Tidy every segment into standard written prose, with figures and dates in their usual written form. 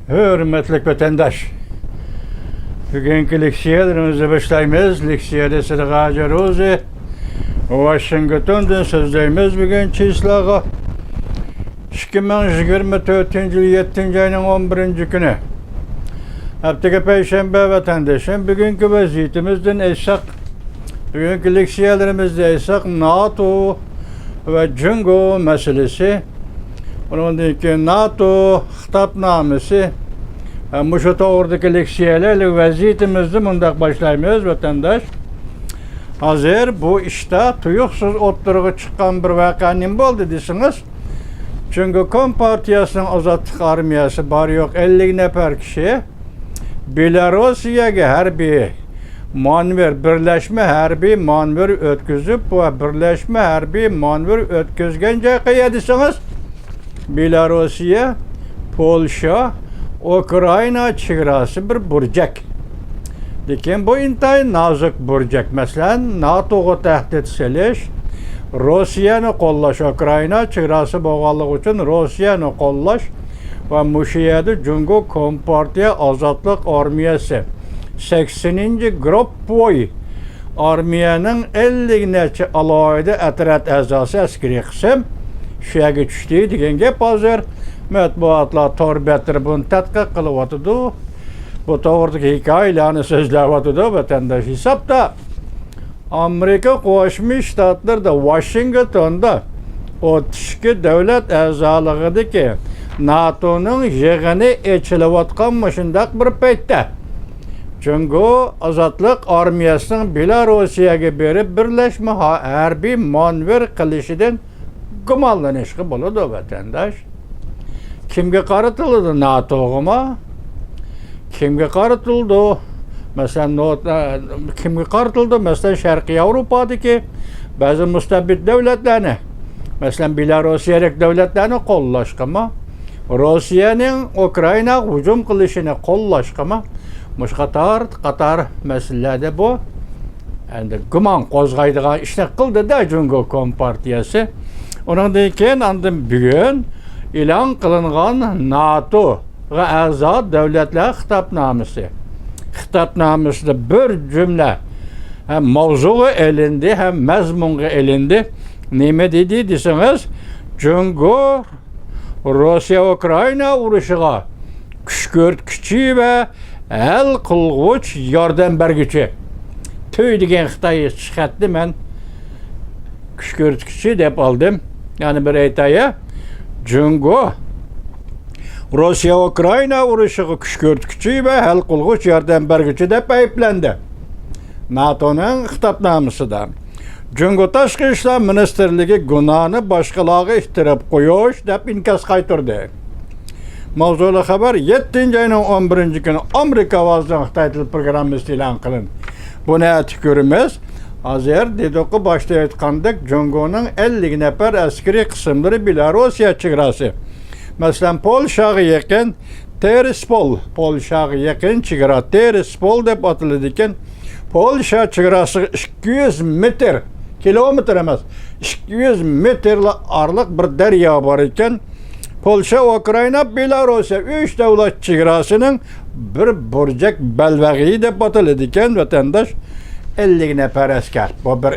Hürmetlik vatandaş. Bugünkü leksiyalarımızı başlaymayız. Leksiyada Sıdık Rozi Washington'dan sözleyimiz bugün çislağı 2024 yıl 7. ayının 11. günü. Haftaga Perşembe vatandaşım. Bugünkü vaziyetimizden esak. Bugünkü leksiyalarımızda esak NATO ve Jungo meselesi. Ondan ki NATO hitapnamesi. Muşu doğrudaki leksiyalarla vaziyetimizde bundak başlaymayız vatandaş. Hazır bu işte tuyuksuz otturuğa çıkan bir vakanin oldu desiniz. Çünkü Kompartiyasının Azadlık Armiyası var yok 50 nefer kişi Belarusyaga harbiy manevr birleşme harbiy manevr ötküzüp ve birleşme harbiy manevr ötküzgen joyga desiniz. Belarusya, Polşa, Ukrayna chegarasi bir burjak. Lekin bu intayin nazik burjak. Mesela NATO'ga tahdid selish, Rossiyani qo'llash, Ukrayna chegarasi bo'lganligi uchun Rossiyani qo'llash va mushu yerda Jungo Kompartiya Ozodlik Armiyasi 80-Gruppoy armiyaning 50 necha alohida otryad a'zosi askariy qism shu yerga tushdi degan gap hozir matbuotlar to'rbetir buni tadqiq qilyotdi. Bu to'g'ridagi hikoyalarni so'zlayotdi vatandosh hisobda. Amerika Qo'shma Shtatlarida Washingtonda o'tishki davlat a'zoligidagi NATO'ning yig'ini echilayotgan shundaq bir paytda Jungo Ozodlik Armiyasining Belarusyaga berib birlashma harbiy manevr qilishidan gumonlanishga bo'ladi vatandosh. Kimga qaratildi? NATO'ga? Kimga qaratildi? Mesela kimga qaratildi? Mesela Sharqiy Yevropadagi ba'zi mustabid davlatlarni, mesela Belarusiyalik davlatlarni qo'llashgami, Rossiyaning Ukraina hujum qilishini qo'llashgami, mush qator masalalarda bu endi gumon qo'zg'aydigan ishni qildi-da Jungo Kompartiyasi. Ondan keyin andan bugun e'lon qilingan NATO va a'zo davlatlar xitobnomasi. Xitobnomasida bir jumla hem mavzuga elindi, hem mazmunga elindi. Nima dedi desangiz, Jungo Rossiya Ukraina urushiga kuch ko'rtkuvchi va hal qilg'uch yordam berguchi. To'y degan Xitoy chiqatdi, men kuch ko'rtkuvchi deb oldim. Yani bir aytaya, Jungo Rossiya Ukraina urushiga kuch ko'rtkuvchi va hal qilg'uch yordam berguchi deb ayblandi. NATO'ning xitobnomasida Jungo Tashqi ishlar ministrligi gunohni boshqalarga ihtirab qo'yish deb inkas qaytardi. Mavzuli xabar 7 ayning 11 kuni Amerika ovozidan Xitoy til programmasi e'lon qilindi. Buni ko'ramiz. Hozir dediqi boshda aytgandek Jungoning 50 nafar askariy qismlari Belarusya chegarasi. Mesela Polşaga yaqin Tiraspol, Polşaga yaqin chegara Tiraspol deb atiladi ekan. Polşa chegarasi 200 metr, kilometr emas, 200 metrlik araliq bir daryo bor ekan. Polşa, Ukrayna, Belarusya 3 davlat chegarasining bir burjak balvag'i deb atiladi ekan vatandosh. 50 nafar askar. Bu bir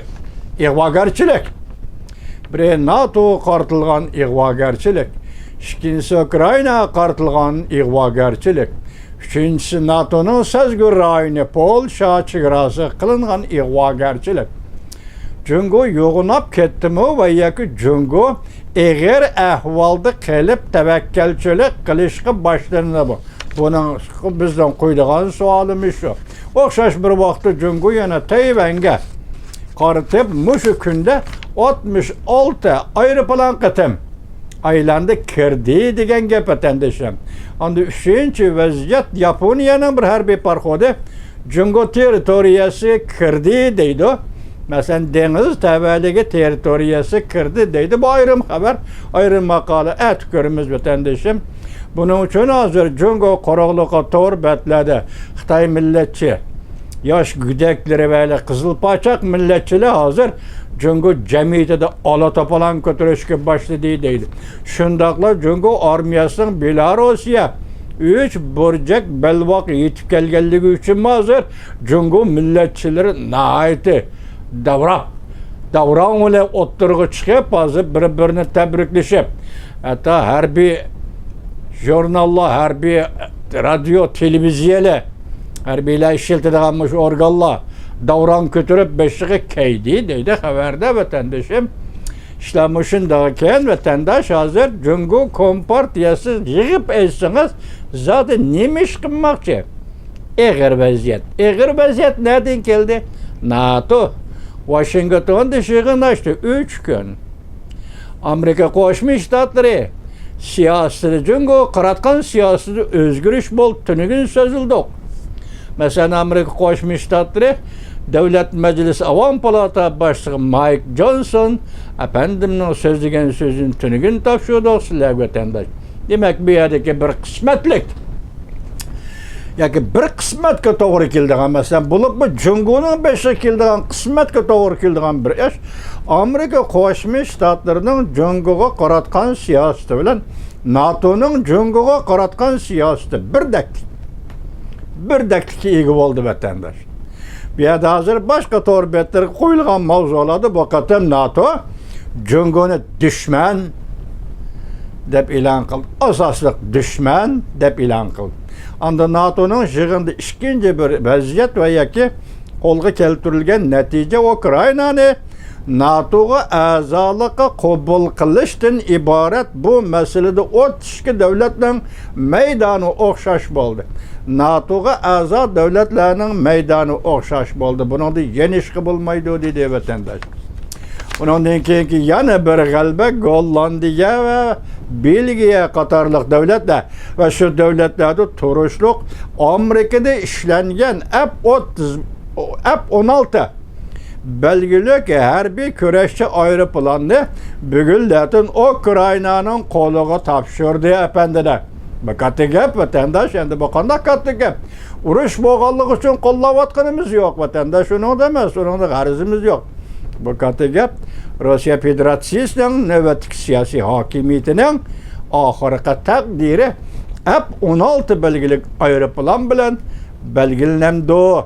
ig'vogarchilik. Bir NATO qartilgan ig'vogarchilik. İkincisi Ukrayna qartilgan ig'vogarchilik. Üçüncüsü NATO'nun sezgür rayoni Polşa chegarasi qilingan ig'vogarchilik. Jungo yo'g'inab ketdimi va yoki Jungo eg'ir ahvolda qilib tavakkalchilik qilishga boshlandi bu. Buning bizdan qo'ydigan savolimiz shu. O'xshash bir vaqtda Jungo yana Tayvanga qaratib mushu kunda 66 aeroplan qitim aylandı kirdi degan gap vatandoshim. Endi 3-chi vaziyat Yaponiyaning bir harbiy parxodi Jungo territoriyasi kirdi deydi. Mesela deniz tavaligi territoriyasi kirdi deydi. Bu ayrım xabar, ayrım maqola ko'ramiz vatandoshim. Buning uchun hozir Jungo qo'rg'liqqa to'g'ri batladi. Xitoy millatchi yosh gudaklari va qizil pochaq millatchilar hozir Jungo jamiyatida olatopalan ko'tarishga boshladi deydi. Shundaqla Jungo armiyasining Belarusya 3 burcak belbaq yetib kelganligi uchun hozir Jungo millatchilari nihoyatda davron bilan o'ttirg'i chiqib, hozir bir-birini tabriklashib, hatto harbiy jurnallar, harbiy radio, televiziyalar, harbiylar ishlatadigan shu organlar davron ko'tarib beshiga kaydi deydi xabarda vatandoshim. İşte şundayken vatandaş hazır Jungo Kompartiyası yığıp etsanız zaten neymiş kılmakçı? Eğer vaziyet. Eğer vaziyet nereden geldi? NATO. Washington dışıgın açtı. 3 gün. Amerika Koşmuş Ştatları siyaseti Jungo qaratkan siyaseti özgürüş bol tünügün sözüldük. Mesela Amerika Koşmuş Ştatları Devlet Meclisi Avam Palata Başkanı Mike Johnson efendimnin sözlügen sözün tünügün tavşıyordu sizler vatandaş. Demek bir yerdeki bir kısmetlik. Yani bir kısmetke doğru kildiğen mesela bulup bu Jungo'nun 5'e kildiğen kısmetke doğru kildiğen bir iş. Amerika Koşmuş Ştatlarının Jungo'ga qaratkan siyaseti bilen NATO'nun Jungo'ga qaratkan siyaseti bir dakika iyi oldu vatandaş. Bir yerde hazır başka torbetleri koyulgan mavzuladı. Bu katem NATO Jungo'nu düşman dep ilan kıldı. Asaslık düşman dep ilan kıldı. Anda NATO'nun şığında ikinci bir vaziyet ve yaki kolga keltirilgen netice Ukrayna'nı NATO'ga azalıqa qabul qilishdan ibaret bu meselede o tişki devletlerin meydanı okşaş oldu. NATO'ga a'zo devletlerinin meydanı okşaş oldu. Bunu da yeniş kılmaydı dedi vatandaş. Bundan keyinki yana bir g'alaba Gollandiya ve Belgiya qatorliq devletler ve şu devletlerde turuşluq Amerika'da işlengen F-16 belgili ki harbiy kurashchi aeroplanni bugunlardan Ukrayna'nın qo'liga topshirdi efendiler. Bu katta gap vatandaş, endi bu qanday katta gap? Urush bo'lganligi uchun qo'llayotganimiz yo'q vatandaş, uni emas, uni g'arizimiz yo'q. Bu katta gap Rossiya Federatsiyasining navbatdagi siyosiy hokimiyatining oxirgi taqdiri F-16 belgilik aeroplan bilan belgilanadi.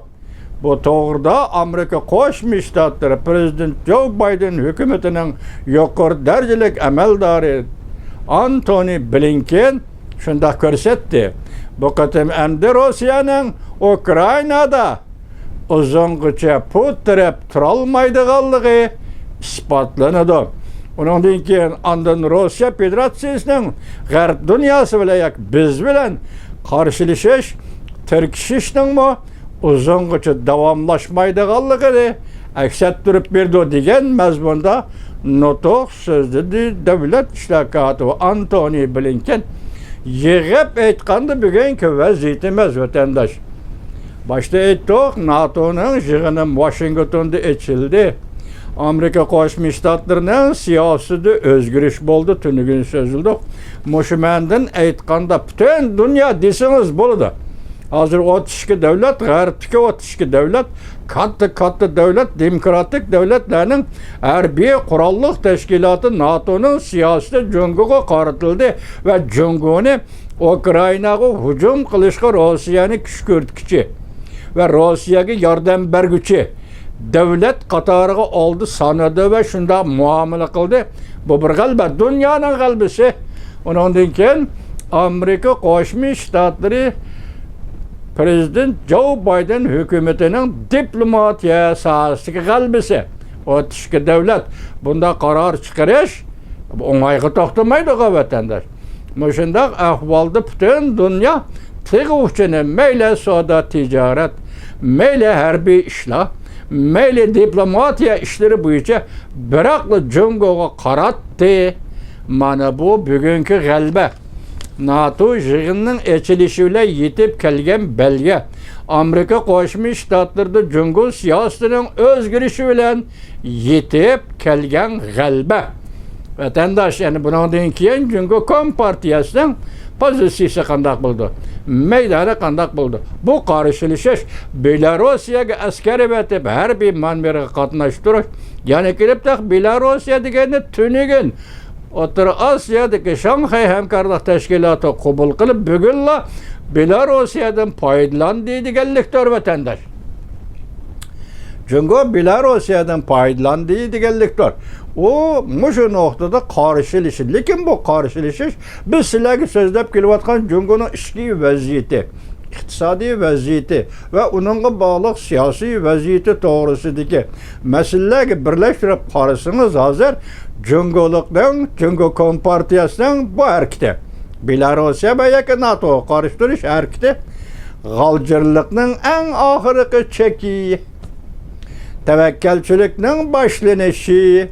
Bu to'g'rida Amerika Qo'shma Shtatlari Prezident Joe Biden hukumatining yuqori darajalik amaldori Antony Blinken shunday ko'rsatdi. Bu qatam endi Rossiyaning Ukrainada uzungacha putirib turolmaydiganligi isbotlanadi. Undan keyin andın Rossiya Federatsiyasining g'arb dunyosi bilan biz bilan qarshilashish, tirkishishning uzungacha davomlashmaydiganligini aksat turib berdi degan mazmunda nutq so'zladi Davlat ishlar katibi Antony Blinken. Yig'ib aytganda bugungi vaziyatimiz vatandaş. Başta aytdik, NATO'nun yig'ini Washington'da ochildi. Amerika Qo'shma Shtatlarining siyosati o'zgarish bo'ldi, tunigun so'zildi. Mushmandan aytganda butun dunyo desangiz bo'ladi. Hozir 32 davlat, g'arbdagi 32 davlat, katta davlat, demokratik davlatlarning harbiy qurolli tashkiloti NATO'ning siyosati Jungo'ga qaratildi va Jungoni Ukrainaga hujum qilishga Rossiyani kuch ko'rsatguchi va Rossiyaga yordam berguchi davlat qatoriga oldi sanadi va shunda muomala qildi. Bu bir g'alaba, dunyoning g'alabasi. Undan keyin Amerika Qo'shma Shtatlari Prezident Joe Biden hükümetinin diplomatiya sohasidagi g'alabasi. O tishki davlat bunda qaror chiqarish o'ng'ayga to'xtamaydi vatandosh. Shundaq ahvolda butun dunyo tig'uvchini mayli savdo tijorat, mayli harbiy ishlar, mayli diplomatiya ishlari bo'yicha biroqli Jungo'ga qaratdi. Mana bu bugungi g'alaba. NATO yig'inining ochilishi bilan yetib kelgan belga. Amerika Qo'shma Shtatlarida Jungo siyosatining o'zgarishi bilan yetib kelgan g'alaba. Vatandosh, yani bundan keyin Jungo Kompartiyasining pozitsiyasi qanday bo'ldi? Maydoni qanday bo'ldi? Bu qarshilashish Belorussiyaga askar evatib harbiy manbirga qatnashtirish, ya'ni kelib Belorussiya deganda tunigun O'rta Osiyodagi Shanxay hamkorlik tashkiloti qabul qilib, bugunla Belorussiyadan foydalandi deganlikdir vatandosh. Çünkü Belorussiyadan foydalandi deganlikdir. O mushu noktada qarshilishi. Lekin bu qarshilishish biz sizlarga so'zlab kelayotgan Jungoning ichki vaziyati, iqtisodiy vaziyati va uningga bog'liq siyosiy vaziyati to'g'risidagi masalalarga birlashtirib qarasangiz, hozir Jungo Kompartiyasining bu harakati, Belorussiya va NATO qarshi harakati g'aljirlikning eng oxirgi cheki, tavakkalchilikning boshlanishi,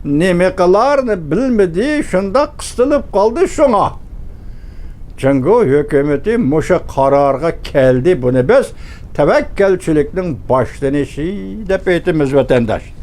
nima qilarni bilmadi, shunda qistilib qoldi shunga. Jungo hukumati musha qarorga keldi. Buni biz tavakkalchilikning boshlanishi deb aytamiz vatandosh.